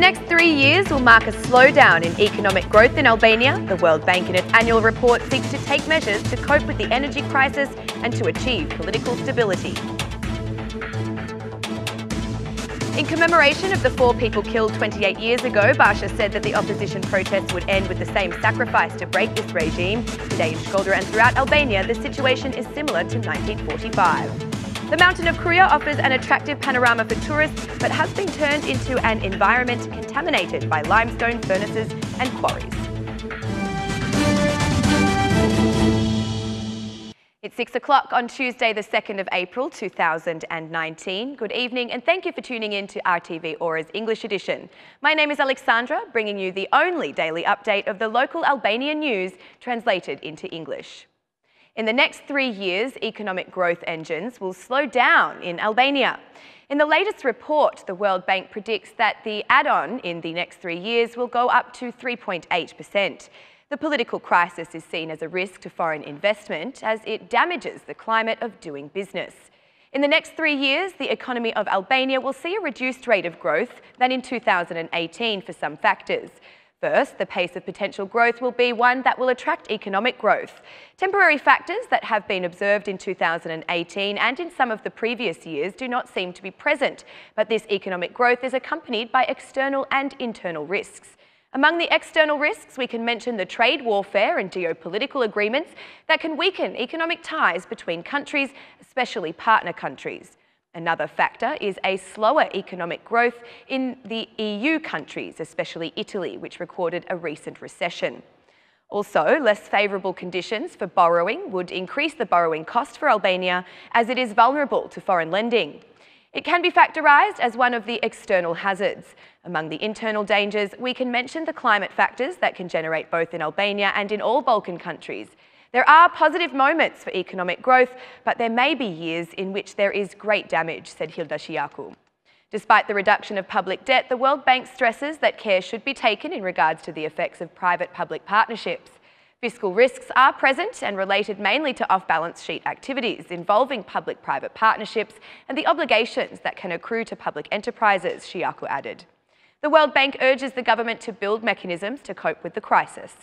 next 3 years will mark a slowdown in economic growth in Albania. The World Bank in its annual report seeks to take measures to cope with the energy crisis and to achieve political stability. In commemoration of the 4 people killed 28 years ago, Basha said that the opposition protests would end with the same sacrifice to break this regime. Today in Shkodra and throughout Albania, the situation is similar to 1945. The mountain of Kruja offers an attractive panorama for tourists, but has been turned into an environment contaminated by limestone furnaces and quarries. It's 6 o'clock on Tuesday, the 2nd of April 2019. Good evening and thank you for tuning in to RTV Ora's English edition. My name is Alexandra, bringing you the only daily update of the local Albanian news translated into English. In the next 3 years, economic growth engines will slow down in Albania. In the latest report, the World Bank predicts that the add-on in the next 3 years will go up to 3.8%. The political crisis is seen as a risk to foreign investment as it damages the climate of doing business. In the next 3 years, the economy of Albania will see a reduced rate of growth than in 2018 for some factors. First, the pace of potential growth will be one that will attract economic growth. Temporary factors that have been observed in 2018 and in some of the previous years do not seem to be present, but this economic growth is accompanied by external and internal risks. Among the external risks, we can mention the trade warfare and geopolitical agreements that can weaken economic ties between countries, especially partner countries. Another factor is a slower economic growth in the EU countries, especially Italy, which recorded a recent recession. Also, less favourable conditions for borrowing would increase the borrowing cost for Albania as it is vulnerable to foreign lending. It can be factorised as one of the external hazards. Among the internal dangers, we can mention the climate factors that can generate both in Albania and in all Balkan countries. There are positive moments for economic growth, but there may be years in which there is great damage, said Hilda Shiaku. Despite the reduction of public debt, the World Bank stresses that care should be taken in regards to the effects of private-public partnerships. Fiscal risks are present and related mainly to off-balance sheet activities involving public-private partnerships and the obligations that can accrue to public enterprises, Shiaku added. The World Bank urges the government to build mechanisms to cope with the crisis.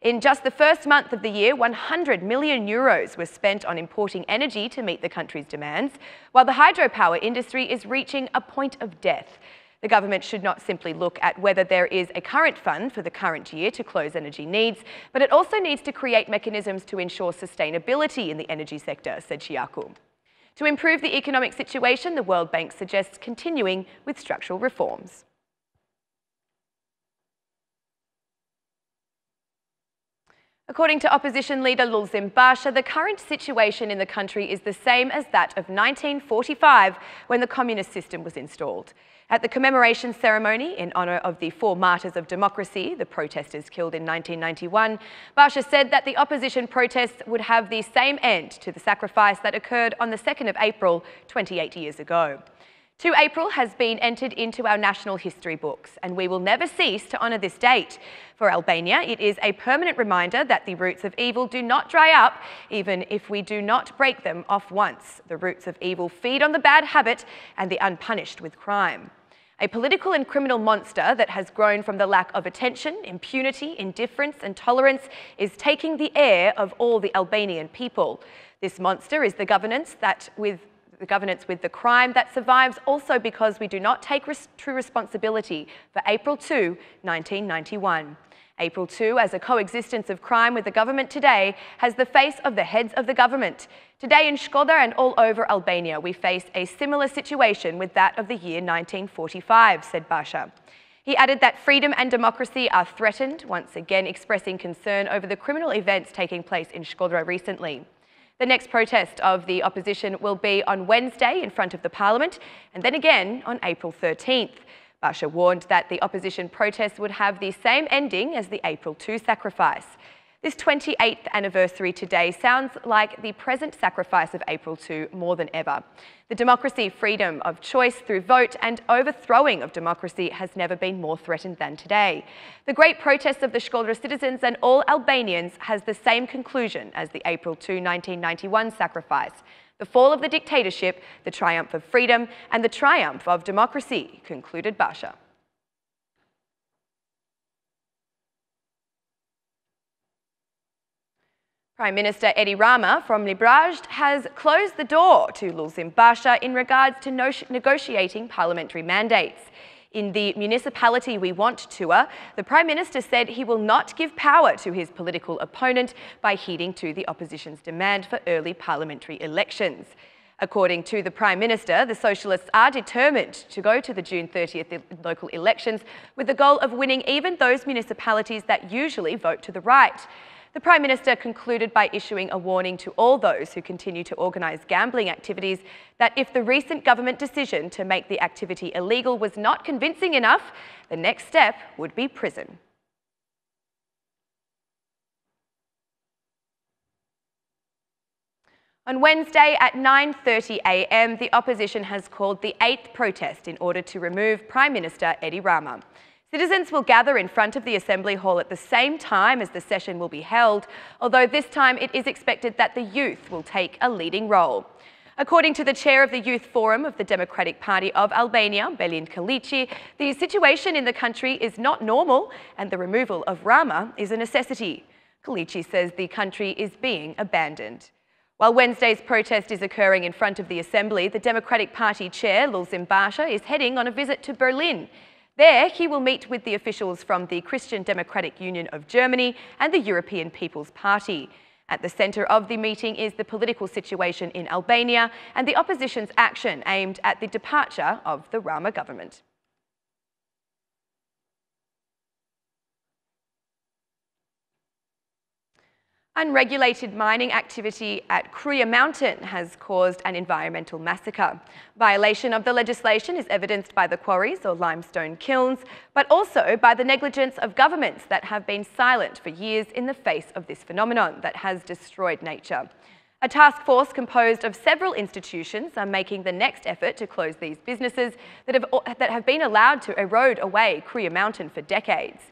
In just the first month of the year, 100 million euros was spent on importing energy to meet the country's demands, while the hydropower industry is reaching a point of death. The government should not simply look at whether there is a current fund for the current year to close energy needs, but it also needs to create mechanisms to ensure sustainability in the energy sector, said Shiaku. To improve the economic situation, the World Bank suggests continuing with structural reforms. According to opposition leader Lulzim Basha, the current situation in the country is the same as that of 1945 when the communist system was installed. At the commemoration ceremony in honour of the 4 martyrs of democracy, the protesters killed in 1991, Basha said that the opposition protests would have the same end to the sacrifice that occurred on the 2nd of April 28 years ago. 2 April has been entered into our national history books, and we will never cease to honour this date. For Albania, it is a permanent reminder that the roots of evil do not dry up, even if we do not break them off once. The roots of evil feed on the bad habit and the unpunished with crime. A political and criminal monster that has grown from the lack of attention, impunity, indifference and tolerance is taking the air of all the Albanian people. This monster is the governance with the crime that survives also because we do not take true responsibility for April 2, 1991. April 2, as a coexistence of crime with the government today, has the face of the heads of the government. Today in Shkodra and all over Albania, we face a similar situation with that of the year 1945, said Basha. He added that freedom and democracy are threatened, once again expressing concern over the criminal events taking place in Shkodra recently. The next protest of the opposition will be on Wednesday in front of the Parliament and then again on April 13th. Basha warned that the opposition protests would have the same ending as the April 2 sacrifice. This 28th anniversary today sounds like the present sacrifice of April 2 more than ever. The democracy, freedom of choice through vote and overthrowing of democracy has never been more threatened than today. The great protest of the Shkodra citizens and all Albanians has the same conclusion as the April 2, 1991 sacrifice. The fall of the dictatorship, the triumph of freedom and the triumph of democracy, concluded Basha. Prime Minister Edi Rama from Libraj has closed the door to Lulzim Basha in regards to negotiating parliamentary mandates. In the Municipality We Want tour, the Prime Minister said he will not give power to his political opponent by heeding to the opposition's demand for early parliamentary elections. According to the Prime Minister, the Socialists are determined to go to the June 30th local elections with the goal of winning even those municipalities that usually vote to the right. The Prime Minister concluded by issuing a warning to all those who continue to organise gambling activities that if the recent government decision to make the activity illegal was not convincing enough, the next step would be prison. On Wednesday at 9:30 a.m, the opposition has called the 8th protest in order to remove Prime Minister Edi Rama. Citizens will gather in front of the Assembly Hall at the same time as the session will be held, although this time it is expected that the youth will take a leading role. According to the chair of the Youth Forum of the Democratic Party of Albania, Belin Kalici, the situation in the country is not normal and the removal of Rama is a necessity. Kalici says the country is being abandoned. While Wednesday's protest is occurring in front of the Assembly, the Democratic Party chair, Lulzim Basha, is heading on a visit to Berlin. There, he will meet with the officials from the Christian Democratic Union of Germany and the European People's Party. At the centre of the meeting is the political situation in Albania and the opposition's action aimed at the departure of the Rama government. Unregulated mining activity at Kruya Mountain has caused an environmental massacre. Violation of the legislation is evidenced by the quarries or limestone kilns, but also by the negligence of governments that have been silent for years in the face of this phenomenon that has destroyed nature. A task force composed of several institutions are making the next effort to close these businesses that have been allowed to erode away Kruya Mountain for decades.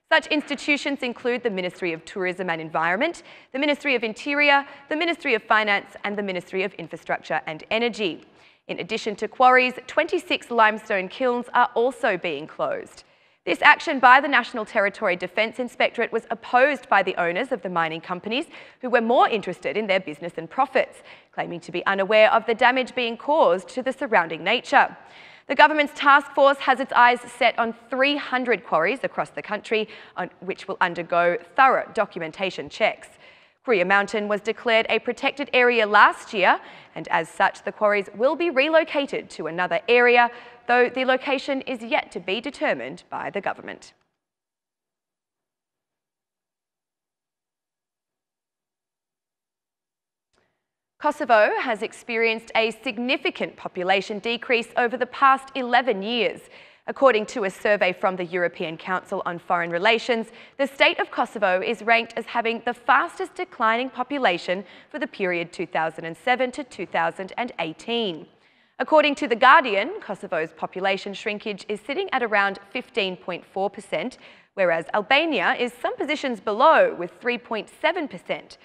Such institutions include the Ministry of Tourism and Environment, the Ministry of Interior, the Ministry of Finance and the Ministry of Infrastructure and Energy. In addition to quarries, 26 limestone kilns are also being closed. This action by the National Territory Defence Inspectorate was opposed by the owners of the mining companies who were more interested in their business and profits, claiming to be unaware of the damage being caused to the surrounding nature. The government's task force has its eyes set on 300 quarries across the country, which will undergo thorough documentation checks. Kruya Mountain was declared a protected area last year, and as such, the quarries will be relocated to another area, though the location is yet to be determined by the government. Kosovo has experienced a significant population decrease over the past 11 years. According to a survey from the European Council on Foreign Relations, the state of Kosovo is ranked as having the fastest declining population for the period 2007 to 2018. According to The Guardian, Kosovo's population shrinkage is sitting at around 15.4%, whereas Albania is some positions below with 3.7%.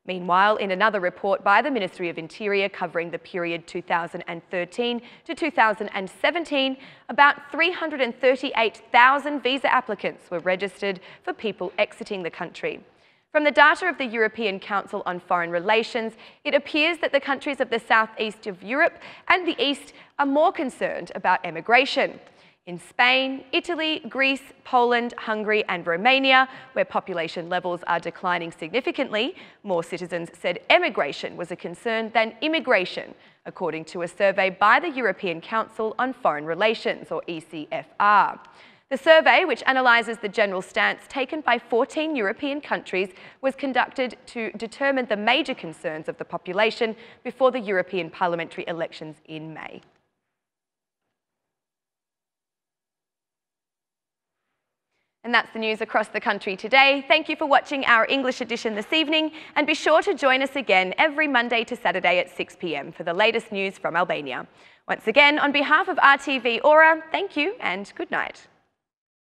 Meanwhile, in another report by the Ministry of Interior covering the period 2013 to 2017, about 338,000 visa applicants were registered for people exiting the country. From the data of the European Council on Foreign Relations, it appears that the countries of the southeast of Europe and the east are more concerned about emigration. In Spain, Italy, Greece, Poland, Hungary and Romania, where population levels are declining significantly, more citizens said emigration was a concern than immigration, according to a survey by the European Council on Foreign Relations, or ECFR. The survey, which analyses the general stance taken by 14 European countries, was conducted to determine the major concerns of the population before the European parliamentary elections in May. And that's the news across the country today. Thank you for watching our English edition this evening, and be sure to join us again every Monday to Saturday at 6 p.m. for the latest news from Albania. Once again, on behalf of RTV Ora, thank you and good night.